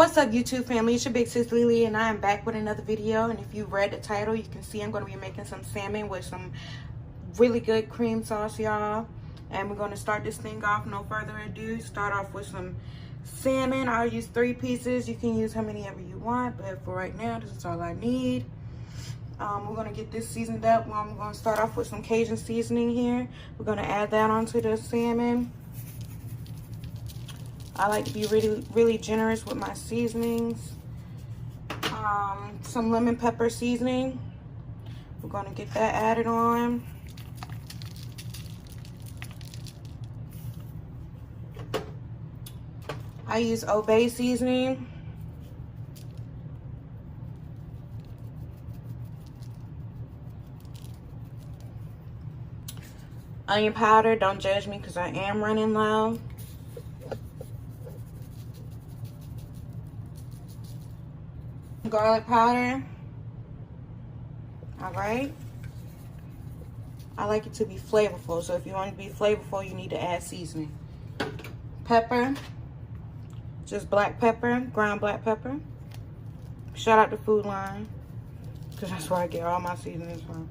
What's up, YouTube family? It's your big sis LeLe, and I am back with another video. And if you read the title, you can see I'm going to be making some salmon with some really good cream sauce, y'all. And we're going to start this thing off. No further ado, start off with some salmon. I'll use 3 pieces. You can use how many ever you want, but for right now, this is all I need. We're going to get this seasoned up. I'm going to start off with some Cajun seasoning here. We're going to add that onto the salmon. I like to be really generous with my seasonings. Some lemon pepper seasoning. We're going to get that added on. I use Obey seasoning. Onion powder. Don't judge me because I am running low. Garlic powder. All right. I like it to be flavorful, so if you want it to be flavorful, you need to add seasoning. Pepper. Just black pepper, ground black pepper. Shout out to Food Line, because that's where I get all my seasonings from.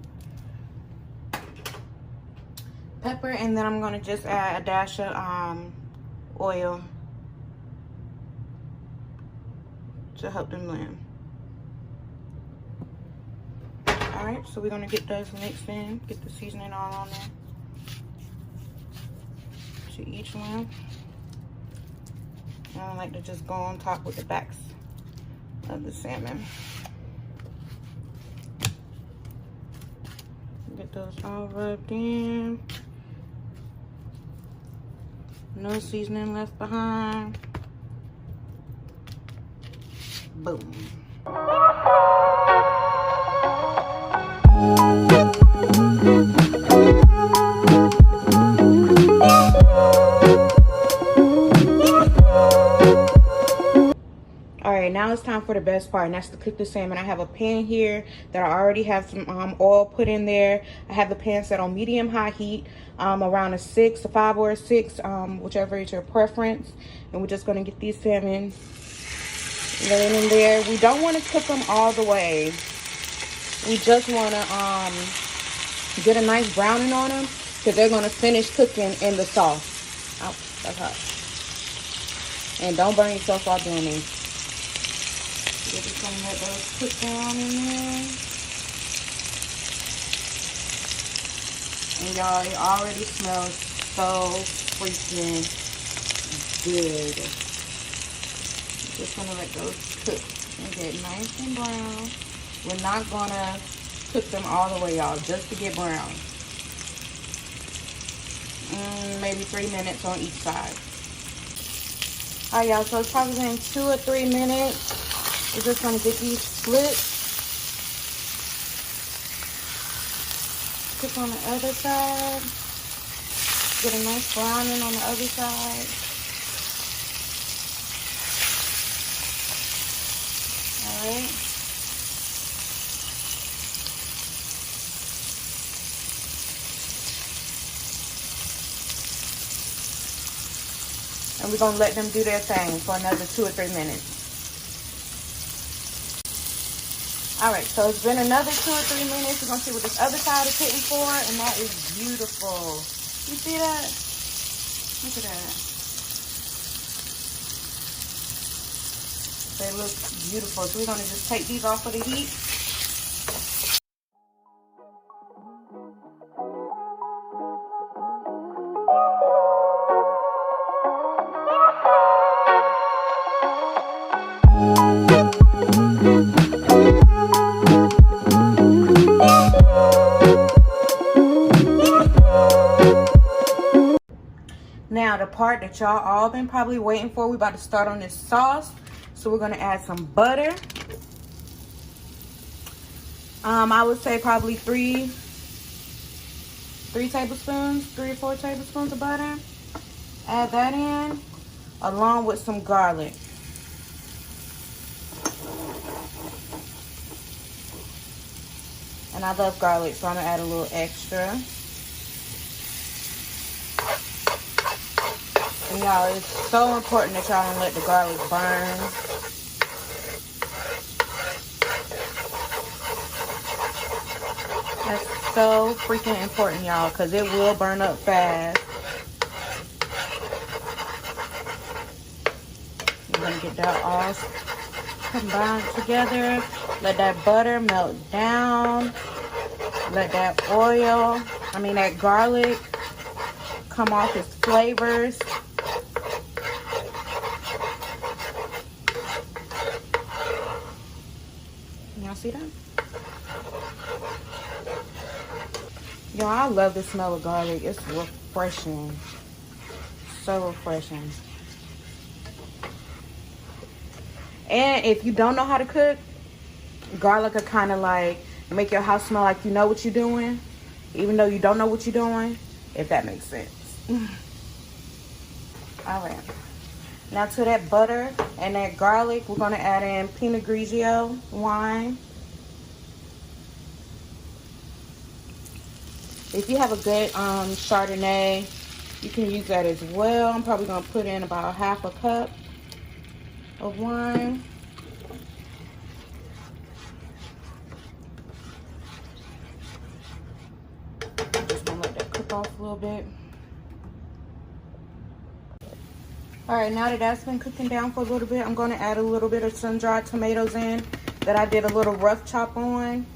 Pepper, and then I'm going to just add a dash of oil to help them blend. Alright, so we're going to get those mixed in, get the seasoning all on there to each one. And I like to just go on top with the backs of the salmon. Get those all rubbed in. No seasoning left behind. Boom. Alright, now it's time for the best part, and that's to cook the salmon. I have a pan here that I already have some oil put in there. I have the pan set on medium-high heat, around a 5 or a 6, whichever is your preference. And we're just going to get these salmon laying in there. We don't want to cook them all the way. We just want to get a nice browning on them, because they're going to finish cooking in the sauce. Ouch, that's hot. And don't burn yourself while doing this. We're just going to let those cook down in there. And y'all, it already smells so freaking good. Just going to let those cook and get nice and brown. We're not going to cook them all the way, y'all, just to get brown. Maybe 3 minutes on each side. Alright, y'all, so it's probably been 2 or 3 minutes. We're just going to get these split. Cook on the other side. Get a nice browning on the other side. Alright. And we're going to let them do their thing for another 2 or 3 minutes. Alright, so it's been another 2 or 3 minutes. We're going to see what this other side is hitting for, and that is beautiful. You see that? Look at that. They look beautiful. So we're going to just take these off of the heat. Now, the part that y'all all been probably waiting for, we're about to start on this sauce. So we're going to add some butter. I would say probably 3 tablespoons, 3 or 4 tablespoons of butter. Add that in, along with some garlic. And I love garlic, so I'm going to add a little extra. And y'all, it's so important that y'all don't let the garlic burn. so freaking important, y'all, because it will burn up fast. I'm gonna get that all combined together. Let that butter melt down. Let that that garlic come off its flavors. Y'all see that? Y'all, I love the smell of garlic. It's refreshing. So refreshing. And if you don't know how to cook, garlic will kind of like make your house smell like you know what you're doing, even though you don't know what you're doing, if that makes sense. All right. Now to that butter and that garlic, we're going to add in Pinot Grigio wine. If you have a good Chardonnay, you can use that as well. I'm probably going to put in about half a cup of wine. Just going to let that cook off a little bit. All right, now that that's been cooking down for a little bit, I'm going to add a little bit of sun-dried tomatoes in that I did a little rough chop on.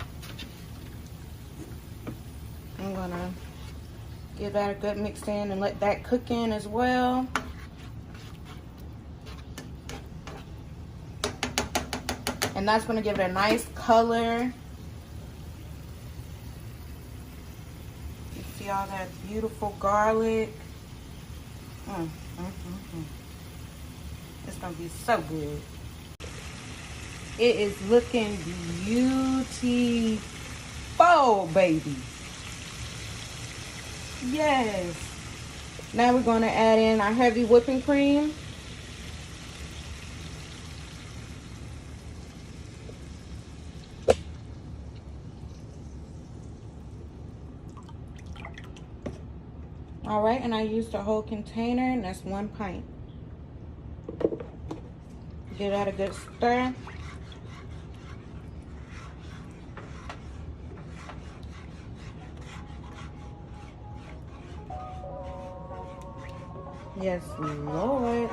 I'm going to give that a good mix in and let that cook in as well. And that's going to give it a nice color. You see all that beautiful garlic. It's gonna be so good. It is looking beautiful, baby. Yes. Now we're gonna add in our heavy whipping cream. All right, and I used a whole container, and that's 1 pint. Give that a good stir. Yes, Lord.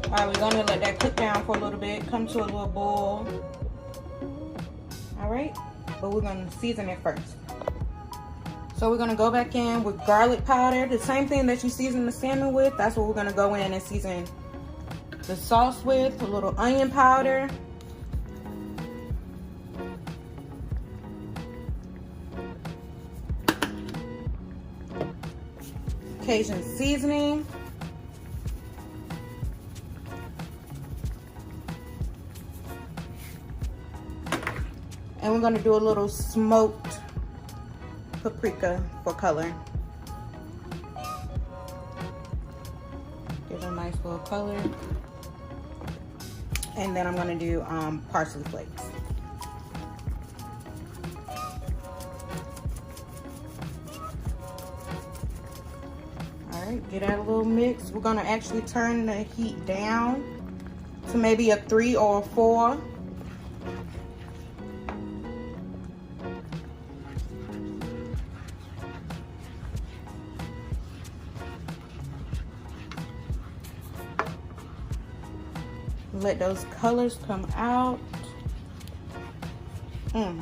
All right, we're gonna let that cook down for a little bit, come to a little boil. All right, but we're gonna season it first. So we're gonna go back in with garlic powder, the same thing that you season the salmon with. That's what we're gonna go in and season the sauce with. A little onion powder. Cajun seasoning. And we're gonna do a little smoked paprika for color. Give it a nice little color. And then I'm gonna do parsley flakes. All right, get that a little mix. We're gonna actually turn the heat down to maybe a 3 or a 4. Let those colors come out. And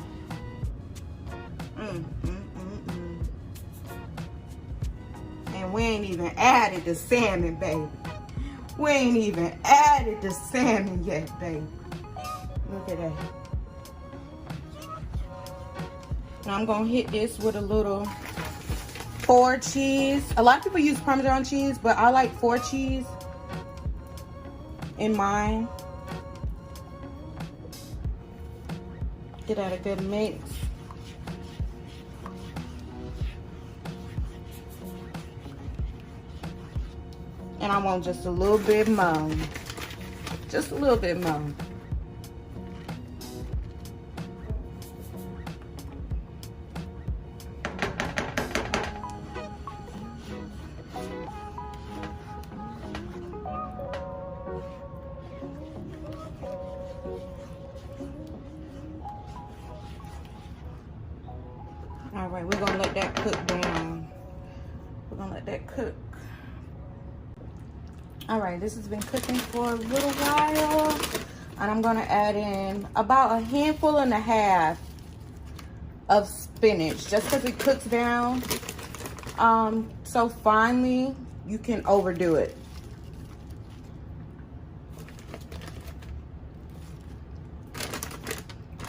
we ain't even added the salmon, baby. We ain't even added the salmon yet, baby. Look at that. Now I'm gonna hit this with a little 4 cheese. A lot of people use Parmesan cheese, but I like 4 cheese in mine. Get that a good mix. And I want just a little bit more. Just a little bit more. right, we're gonna let that cook down. We're gonna let that cook. All right, this has been cooking for a little while, and I'm gonna add in about a handful and a half of spinach, just because it cooks down so finely. You can overdo it.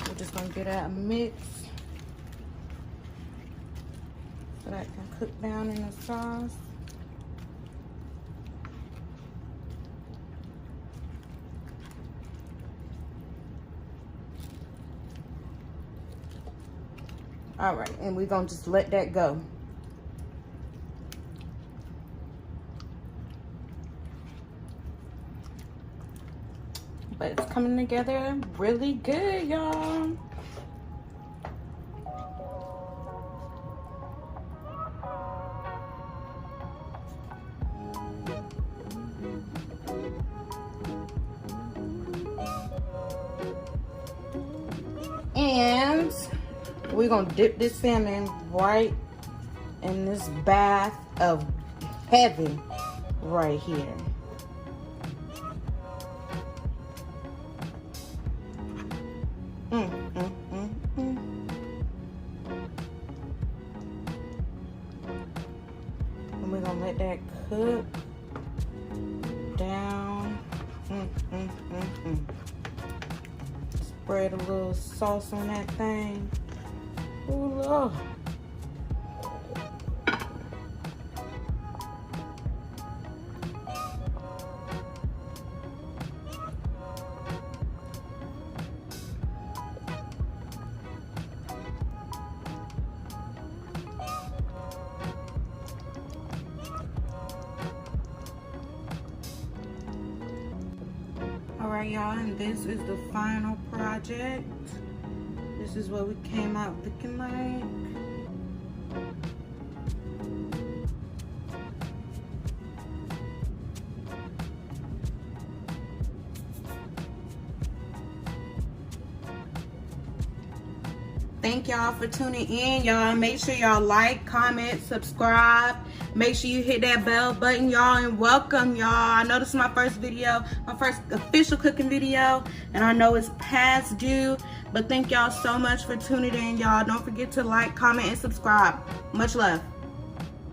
We're just gonna get that mix so that can cook down in the sauce. All right, and we're gonna just let that go. But it's coming together really good, y'all. And we're gonna dip this salmon right in this bath of heaven right here. And we're gonna let that cook down. Spread a little sauce on that thing. Ooh, Lord. All right, y'all, and this is the final project. This is what we came out looking like. Thank y'all for tuning in, y'all. Make sure y'all like, comment, subscribe. Make sure you hit that bell button, y'all, and welcome, y'all. I know this is my first video, my first official cooking video, and I know it's past due, but thank y'all so much for tuning in, y'all. Don't forget to like, comment, and subscribe. Much love.